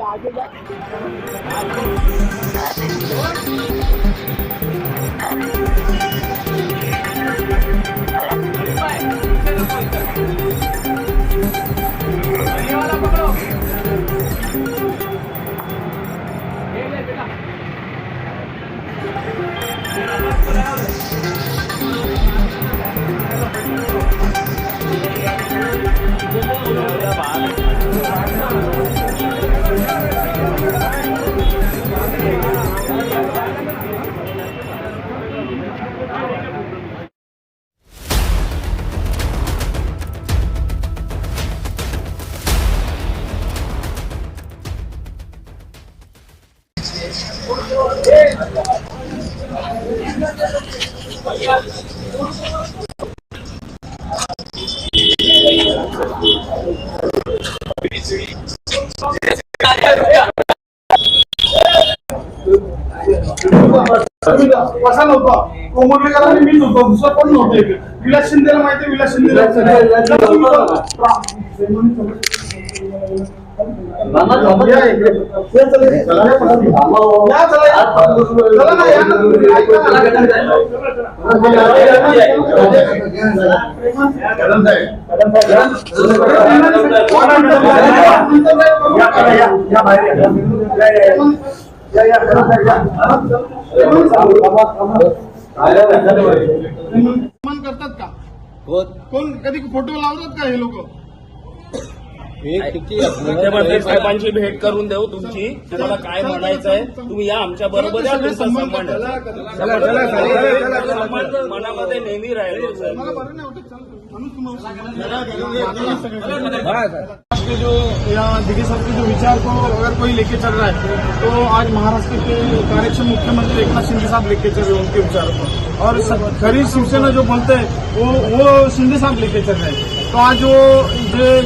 आगे जा कसा नव्हता कोमरलेकरांनी मीच होतो दुसरं कोण नव्हतं इकडे विलास शिंदेला माहिती विलास शिंदेला करतात का कोण कधी फोटो लावतात का हे लोक मुख्यमंत्री साहेबांची भेट करून देऊ तुमची तुम्हाला काय म्हणायचं आहे तुम्ही या आमच्या बरोबर या तुमचा सन्मान मनामध्ये नेहमी राहिलो सर के जो या दिघे साहब के जो विचार को अगर कोई लेके चल रहा है तो आज महाराष्ट्र के कार्यक्षम मुख्यमंत्री एकनाथ शिंदे साहब लेके चल रहे हैं उनके विचारों को और खरी शिवसेना जो बोलते हैं वो शिंदे साहब लेके चल रहे हैं। तो आज वो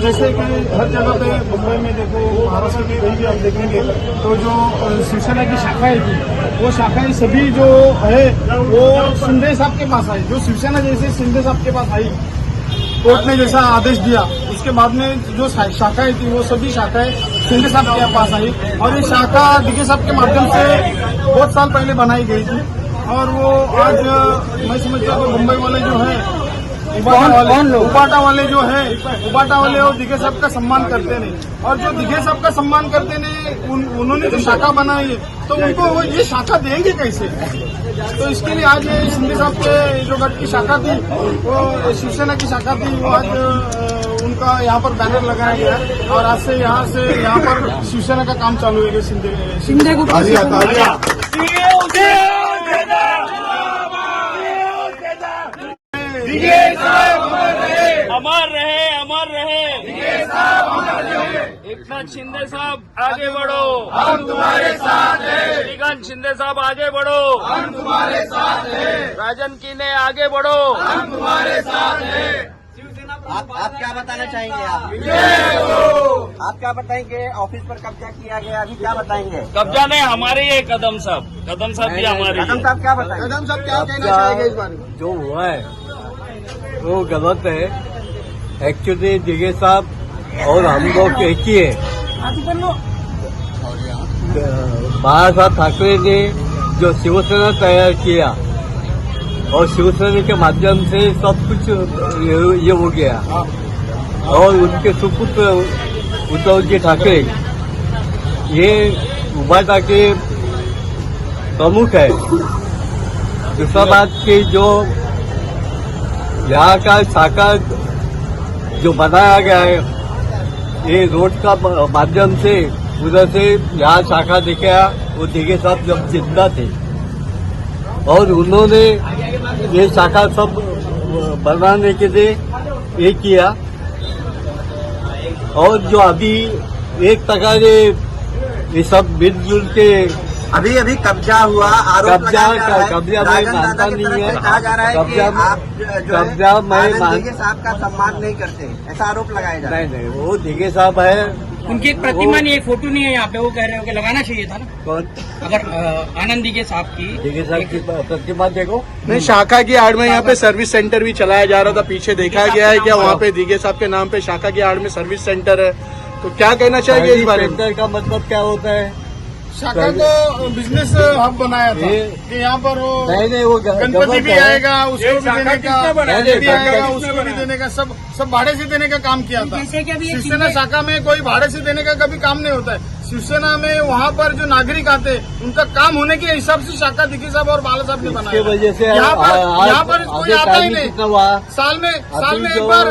जैसे कि हर जगह पे मुंबई में देखो महाराष्ट्र में कहीं भी आप देखेंगे तो जो शिवसेना की शाखाएं थी वो शाखाएं सभी जो है वो शिंदे साहब के पास आई। जो शिवसेना जैसे शिंदे साहब के पास आई कोर्ट ने जैसा आदेश दिया उसके बाद में जो शाखाएं थी वो सभी शाखाएं शिंदे साहब के पास आई और ये शाखा दिघे साहब के माध्यम से बहुत साल पहले बनाई गई थी और वो आज मैं समझता हूँ मुंबई वाले जो है उबाटा वाले जो है उबाटा वाले वो दिघे साहब का सम्मान करते नहीं और जो दिघे साहब का सम्मान करते नहीं उन्होंने जो शाखा बनाई है तो उनको वो ये शाखा देंगे कैसे। तो इसके लिए आज ये शिंदे साहब के जो गढ़ की शाखा थी वो शिवसेना की शाखा थी वो आज उनका यहाँ पर बैनर लगाया गया और आज से यहाँ पर शिवसेना का काम चालू है। शिंदे को अमर रहे एकनाथ शिंदे साहब आगे बढ़ो हम तुम्हारे साथ हैं। श्रीकांत शिंदे साहब आगे बढ़ो हम तुम्हारे साथ हैं। राजन कीने आगे बढ़ो हम तुम्हारे साथ हैं। आप क्या बताना चाहेंगे आप क्या बताएंगे ऑफिस पर कब्जा किया गया अभी क्या बताएंगे। कब्जा नहीं हमारे ये कदम साहब भी हमारे। कदम साहब क्या बताएंगे कदम साहब क्या कहना चाहेंगे इस बारे में। जो हुआ है वो गलत है। एक्चुअली दिघे साहब और हम लोग एक ही है। बाला साहब ठाकरे ने जो शिवसेना तैयार किया और शिवसेना के माध्यम से सब कुछ ये हो गया और उनके सुपुत्र उद्धव जी ठाकरे ये उबाटा के प्रमुख है। दूसरा बात की जो यहाँ का शाखा जो बनाया गया है ये रोड का माध्यम से उधर से यहाँ शाखा दिखाया वो दिघे साहब जब जिंदा थे और उन्होंने ये शाखा सब बनाने के लिए ये किया और जो अभी एक प्रकार ये सब मिलजुल के अभी कब्जा हुआ कब्जा मैं मानता नहीं है। कहा जा रहा है कि आप कब्जा मैं दिघे साहब का सम्मान नहीं करते ऐसा आरोप लगाया जा रहा है। नहीं वो दिघे साहब है उनकी एक प्रतिमा नहीं है, फोटो नहीं है यहाँ पे, वो कह रहे हो कि लगाना चाहिए था ना। कौन अगर आनंद दिघे साहब की देखिए साहब की प्रतिमा देखो। नहीं, शाखा की आड़ में यहाँ पे सर्विस सेंटर भी चलाया जा रहा था, पीछे देखा गया है क्या वहाँ पे दिघे साहब के नाम पे शाखा की आड़ में सर्विस सेंटर है, तो क्या कहना चाहिए इस बारे में? सेंटर का मतलब क्या होता है? शाखा को बिजनेस हब बनाया था कि यहाँ पर वो नहीं वो गणपति भी आएगा, उसको भी देने का, नहीं, भी आएगा उसको भी देने का, सब भाड़े से देने का काम किया था। जैसे कि अभी ये शिवसेना शाखा में कोई भाड़े से देने का कभी काम नहीं होता है। शिवसेना में वहाँ पर जो नागरिक आते हैं उनका काम होने के हिसाब से शाखा दिघे साहब और बाला साहब ने इसके बनाया। वजह से यहाँ पर कोई आता ही नहीं। कितना हुआ? साल में एक बार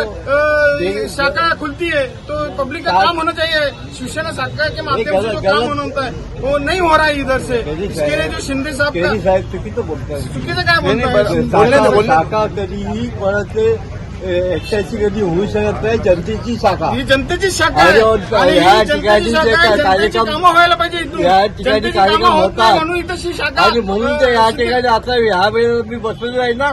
शाखा खुलती है तो पब्लिक का काम होना चाहिए। शिवसेना शाखा के माध्यम से जो काम होना होता है वो नहीं हो रहा है इधर से। इसके लिए जो शिंदे साहब का केरी साहेब चुकी तो बोलता है चुकीचं काय बोलतो आहे? शाखा कधीही परत एकट्याची कधी होऊ शकत नाही, जनतेची शाखा. ही जनतेची शाखा आणि आहे आणि ह्या ही जनतेची ठिकाणी शाखा जे आहे, जनतेची कार्यक्रम कामं व्हायला पाहिजे इथून. या ठिकाणी जनतेची कार्यक्रम कामं होत नाही होतात. म्हणून इथं ही शाखा आणि म्हणून तर या ठिकाणी आता ह्या वेळेला मी बसलेलो आहे ना,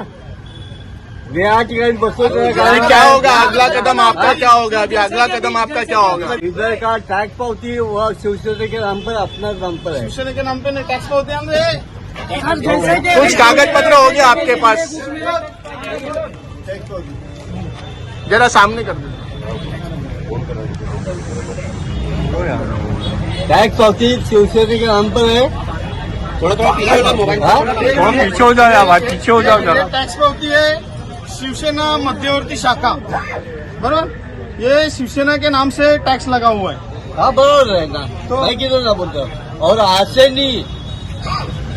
मी या ठिकाणी बसलेलो आहे. अभी क्या होगा अगला कदम आपका, क्या होगा अभी अगला कदम आपका क्या होगा? इधर का टैक्स पावती वह शिवसेना के नाम पर अपना नाम पर है. शिवसेना के नाम पे नहीं टैक्स होते हम कुछ कागज पत्र हो गया आपके पास? जरा सामने कर दो. टैक्स पावती शिवसेना के नाम पर है. थोड़ा पीछे हो जाओ यार, पीछे हो जाओ जरा. टैक्स पे होती है शिवसेना मध्यवर्ती शाखा, बराबर. ये शिवसेना के नाम से टैक्स लगा हुआ है. हाँ बरोबर है ना, तो- मैं किधर ना बोलता. और आज से नहीं,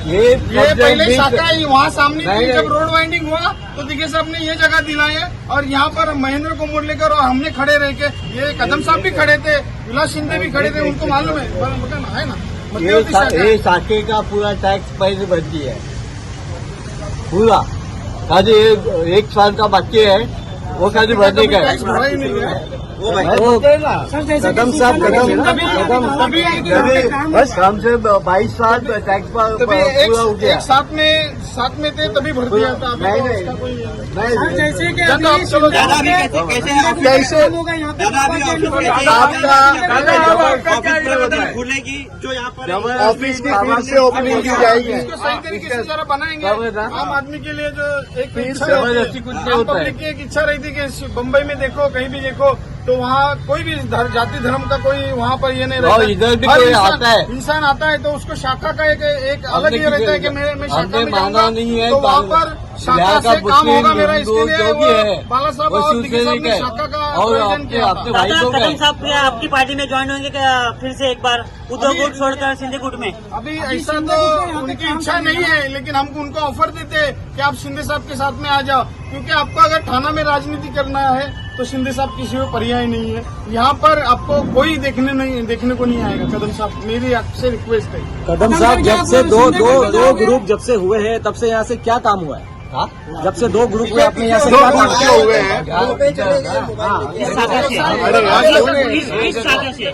ये पहले शाखा ही वहाँ सामने नहीं, थी. जब नहीं। रोड वाइंडिंग हुआ तो दिघे साहब ने ये जगह दिलाई है और यहाँ पर महेंद्र को मोड़ लेकर और हमने खड़े रह के, ये कदम साहब भी खड़े थे, विलास शिंदे भी खड़े थे, उनको मालूम है है ना मध्यवर्ती शाखा. ये शाखे का पूरा टैक्स पहले भरती है पूरा. खाली एक साल का बाकी है, वो खाली भरने का है. टैक्स भरा ही नहीं है. वो कदम साहब बस काम से 22 साल टैक्स तभी पूरा हो गया. एक साथ में थे तभी भर दिया था. अभी तो उसका कोई नहीं जैसे कि चलो आप चलो दादा अभी कैसे है ऑफिस? कैसे दादा अभी ऑफिस में आपका खुलेगी जो यहाँ पर ऑफिस की फिर से ओपनिंग की जाएगी. इसको सही तरीके से जरा बनाएंगे. कब है ना? आम आदमी के लिए जो एक इच्छा जबरदस्ती कुछ नहीं आम होता है. पब्लिक की एक इच्छा रहती है कि बम्बई में देखो, कहीं भी देखो तो वहाँ कोई भी जाति धर्म का कोई वहाँ पर ये नहीं रहता. और इधर भी हर कोई इंसान- आता है. इंसान आता है तो उसको शाखा का एक अलग ये रहता है कि मैं शाखा हमने में माना जाऊंगा नहीं है. तो वहाँ पर शाखा यहाँ का से काम होगा मुस्लिम, मेरा. हिंदू इसके लिए जो भी है वो बाला साहब वो और दिघे साहब शिवसेना ने का शाखा का है. और आयोजन आपके किया आपके था. भाई लोग कदम हैं. साहब क्या आपकी पार्टी में ज्वाइन होंगे क्या फिर से एक बार उद्धव गुट छोड़कर शिंदे गुट में? अभी ऐसा तो उनकी इच्छा नहीं है, लेकिन हम उनको ऑफर देते हैं कि आप शिंदे साहब के साथ में आ जाओ, क्योंकि आपको अगर थाना में राजनीति करना है तो शिंदे साहब किसी को पर्याय नहीं है. यहाँ पर आपको कोई देखने को नहीं आएगा. कदम साहब, मेरी आपसे रिक्वेस्ट है. कदम साहब जब से दो ग्रुप जब से हुए हैं तब से यहाँ से क्या काम हुआ है? हाँ? जब से दो ग्रुप हुए आपने यहाँ से दो क्या ग्रुप काम क्यों हुए हैं? इस शाखा से इस शाखा से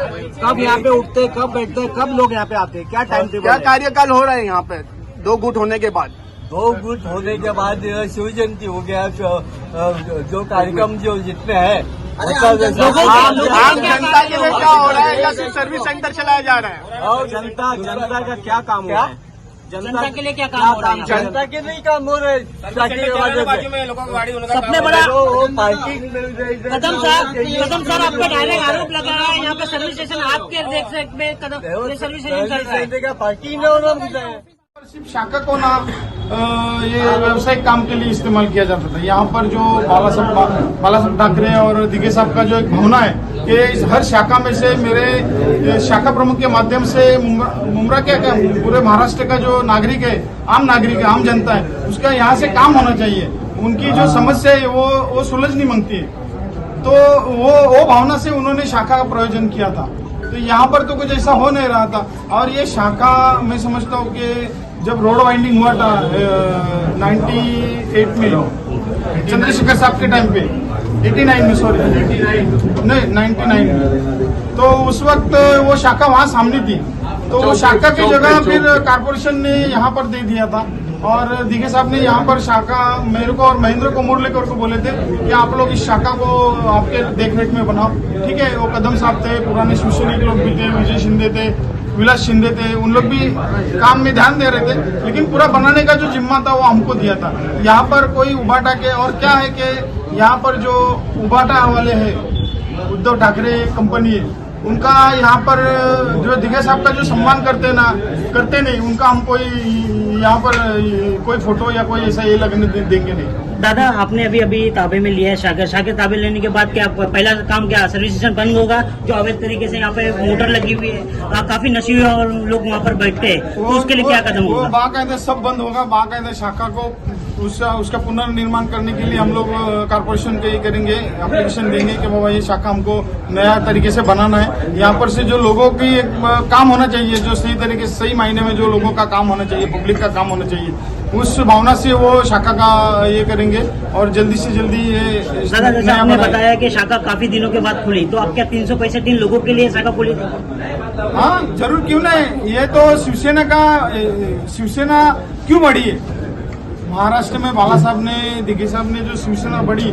कब यहाँ पे उठते, कब बैठते, कब लोग यहाँ पे आते, क्या टाइम टेबल क्या है? कार्यकाल हो रहा है यहाँ पे दो गुट होने के बाद? 2 गुट होने के बाद शिव जयंती हो गया. जो कार्यक्रम जो जितने है आम जनता के लिए क्या हो रहा है या सिर्फ सर्विस सेंटर चलाया जा रहा है? और जनता का क्या काम हुआ है? जनता के लिए क्या काम हो रहा है? जनता के नहीं काम हो रहे. सबसे बड़ा पार्किंग कदम साहब आप पे डायरेक्ट आरोप लगा है यहाँ पे सर्विस स्टेशन आपके देख सकते कदम ये सर्विस स्टेशन चल रहा है. का पार्किंग नहीं होना मुझे. सिर्फ शाखा को ना ये व्यावसायिक काम के लिए इस्तेमाल किया जाता था. यहाँ पर जो बाला साहब ठाकरे और दिघे साहब का जो एक भावना है कि हर शाखा में से मेरे शाखा प्रमुख के माध्यम से मुमरा क्या पूरे महाराष्ट्र का जो नागरिक है, आम जनता है, उसका यहाँ से काम होना चाहिए. उनकी जो समस्या है वो सुलझनी मांगती है. तो वो भावना से उन्होंने शाखा का प्रयोजन किया था. तो यहाँ पर तो कुछ ऐसा हो नहीं रहा था. और ये शाखा मैं समझता हूँ कि जब रोड वाइंडिंग हुआ था 98 में चंद्रशेखर साहब के टाइम पे 89 में, सॉरी 99 में, तो उस वक्त वो शाखा वहाँ सामने थी. तो वो शाखा की जगह फिर कारपोरेशन ने यहाँ पर दे दिया था. और दिघे साहब ने यहाँ पर शाखा मेरे को और महेंद्र को मुरलीकर को बोले थे कि आप लोग इस शाखा को आपके देखरेख में बनाओ। ठीक है, वो कदम साहब थे, पुराने शिवसैनिक लोग भी थे, विजय शिंदे थे, विलास शिंदे थे, उन लोग भी काम में ध्यान दे रहे थे, लेकिन पूरा बनाने का जो जिम्मा था वो हमको दिया था। यहाँ पर कोई उबाटा के, और क्या है कि यहाँ पर जो उबाटा वाले हैं, उद्धव ठाकरे कंपनी है, उनका यहाँ पर जो दिघे साहब का जो सम्मान करते नहीं, उनका हम कोई यहाँ पर कोई फोटो या कोई ऐसा ये लगने देंगे नहीं। दादा, आपने अभी ताबे में लिया है शाखा ताबे लेने के बाद क्या पहला काम क्या सर्विस स्टेशन बंद होगा? जो अवैध तरीके से यहाँ पे मोटर लगी हुई है, काफी नशे और लोग वहाँ पर बैठते हैं, तो उसके लिए क्या कदम होगा? बाकायदा सब बंद होगा। बाकायदा शाखा को उसका पुनर्निर्माण करने के लिए हम लोग कारपोरेशन के करेंगे, एप्लीकेशन देंगे कि बाबा ये शाखा हमको नया तरीके से बनाना है। यहाँ पर से जो लोगों की काम होना चाहिए, जो सही तरीके से सही मायने में जो लोगों का काम होना चाहिए, पब्लिक का काम होना चाहिए, उस भावना से वो शाखा का ये करेंगे और जल्दी से जल्दी ये दादा, जैसे आपने बताया कि शाखा काफी दिनों के बाद खुली, तो आप क्या 365 दिन लोगों के लिए शाखा खुली थी? हाँ जरूर, क्यों नहीं। ये तो शिवसेना क्यों बढ़ी है? महाराष्ट्र में बाला साहब ने, दिघे साहब ने जो शिवसेना बढ़ी,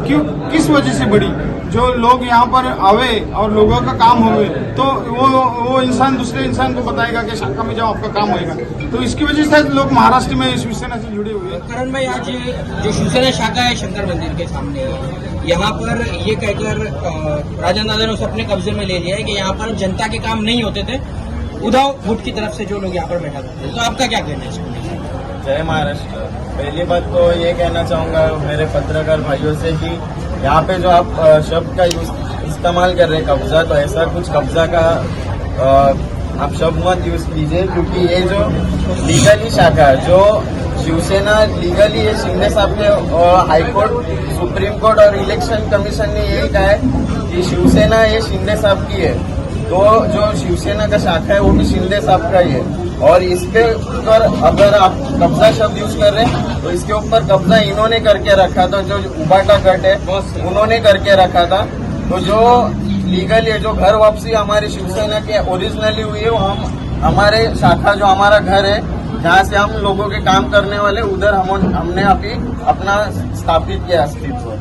क्यों, किस वजह से बढ़ी? जो लोग यहाँ पर आवे और लोगों का काम होवे, तो वो इंसान दूसरे इंसान को बताएगा कि शाखा में जाओ, आपका काम होएगा। तो इसकी वजह से लोग महाराष्ट्र में शिवसेना से जुड़े हुए हैं। करण भाई, आज जो शिवसेना शाखा है शंकर मंदिर के सामने, यहाँ पर ये कहकर राजन दादा ने उसे अपने कब्जे में ले लिया है कि यहाँ पर जनता के काम नहीं होते थे, उद्धव गुट की तरफ से जो लोग यहाँ पर बैठा करते थे। तो आपका क्या कहना है इसको? जय महाराष्ट्र। पहली बात तो ये कहना चाहूँगा मेरे पत्रकार भाइयों से कि यहाँ पे जो आप शब्द का इस्तेमाल कर रहे हैं कब्जा, तो ऐसा कुछ कब्जा का आप शब्द मत यूज कीजिए, क्योंकि ये जो लीगली शाखा है, जो शिवसेना लीगली है, शिंदे साहब ने हाईकोर्ट, सुप्रीम कोर्ट और इलेक्शन कमीशन ने यही कहा है कि शिवसेना ये शिंदे साहब की है, तो जो शिवसेना का शाखा है वो भी शिंदे साहब का ही है। और इसके ऊपर अगर आप कब्जा शब्द यूज कर रहे हैं, तो इसके ऊपर कब्जा इन्होंने करके रखा था, जो उबाटा गट है उन्होंने करके रखा था। तो जो लीगल है, जो घर वापसी हमारी शिवसेना के ओरिजिनली हुई है, वो हमारे शाखा जो हमारा घर है, जहाँ से हम लोगों के काम करने वाले, उधर हमने अभी अपना स्थापित किया अस्तित्व।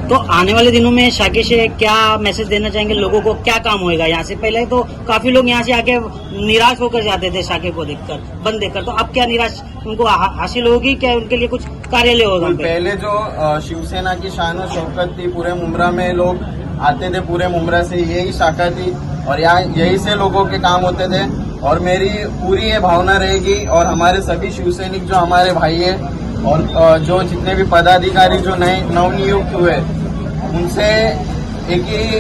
तो आने वाले दिनों में शाखे से क्या मैसेज देना चाहेंगे लोगों को? क्या काम होएगा यहाँ से? पहले तो काफी लोग यहाँ से आके निराश होकर जाते थे शाखे को देखकर, बंद देखकर, तो अब क्या निराश उनको हासिल होगी? क्या उनके लिए कुछ कार्यालय होगा? पहले जो शिवसेना की शान और शौकत थी, पूरे मुमरा में लोग आते थे, पूरे मुमरा से यही शाखा थी और यहाँ यही से लोगों के काम होते थे। और मेरी पूरी ये भावना रहेगी, और हमारे सभी शिवसैनिक जो हमारे भाई है और जो जितने भी पदाधिकारी जो नए नवनियुक्त हुए, उनसे एक ही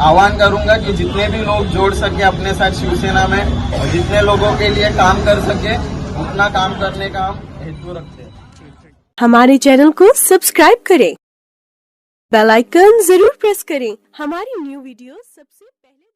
आह्वान करूंगा कि जितने भी लोग जोड़ सके अपने साथ शिवसेना में, और जितने लोगों के लिए काम कर सके, उतना काम करने का हम हेतु रखते हैं। हमारे चैनल को सब्सक्राइब करें, बेल आइकन जरूर प्रेस करें। हमारी न्यू वीडियो सबसे पहले